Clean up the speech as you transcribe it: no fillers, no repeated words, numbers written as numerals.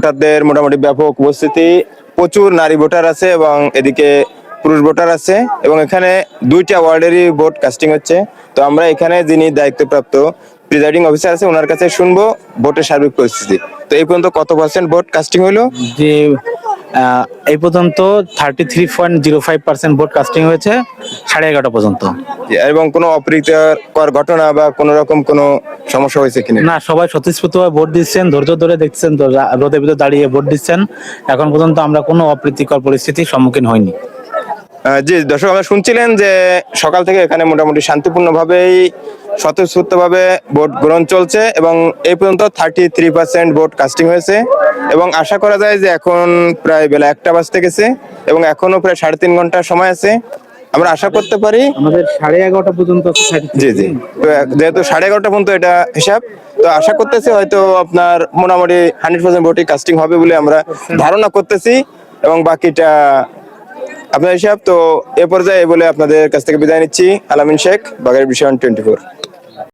ভোটারদের মোটামুটি ব্যাপক উপস্থিতি, প্রচুর নারী ভোটার আছে এবং এদিকে পুরুষ ভোটার আছে এবং এখানে দুইটা ওয়ার্ডেরই ভোট কাস্টিং হচ্ছে। তো আমরা এখানে যিনি দায়িত্বপ্রাপ্ত প্রিজাইডিং অফিসার আছে ওনার কাছে শুনবো ভোটের সার্বিক পরিস্থিতি। তো এই পর্যন্ত কত পার্সেন্ট ভোট কাস্টিং হলো? যে এই পর্যন্ত 33.05% ভোট কাস্টিং হয়েছে 11:30 পর্যন্ত। এবং কোনো অপ্রীতিকর ঘটনা বা কোনো রকম কোনো সমস্যা হয়েছে কিনা? না, সবাই স্বতঃস্ফূর্তভাবে ভোট দিচ্ছেন, ধৈর্য ধরে দেখছেন, তো রোদের ভিতরে দাঁড়িয়ে ভোট দিচ্ছেন। এখন পর্যন্ত আমরা কোনো অপ্রীতিকর পরিস্থিতির সম্মুখীন হইনি। জি দর্শক, আমরা শুনছিলেন যে সকাল থেকে এখানে মোটামুটি শান্তিপূর্ণভাবেই স্বতঃস্ফূর্তভাবে ভোট গ্রহণ চলছে এবং এই পর্যন্ত 33% ভোট কাস্টিং হয়েছে এবং আশা করা যায় যে এখন প্রায় বেলা 1টা বাজতে গেছে এবং এখনো প্রায় 3.5 ঘন্টা সময় আছে। আমরা আশা করতে পারি আমাদের 11:30 পর্যন্ত। জি জি, তো যেহেতু 11:30 পর্যন্ত এটা হিসাব, তো আশা করতেছি হয়তো আপনার মোটামুটি 100% ভোটই কাস্টিং হবে বলে আমরা ধারণা করতেছি এবং বাকিটা আপনার হিসাব। তো এ পর্যায়ে বলে আপনাদের কাছ থেকে বিদায় নিচ্ছি। আলামিন শেখ, বাগের ভিশন 24।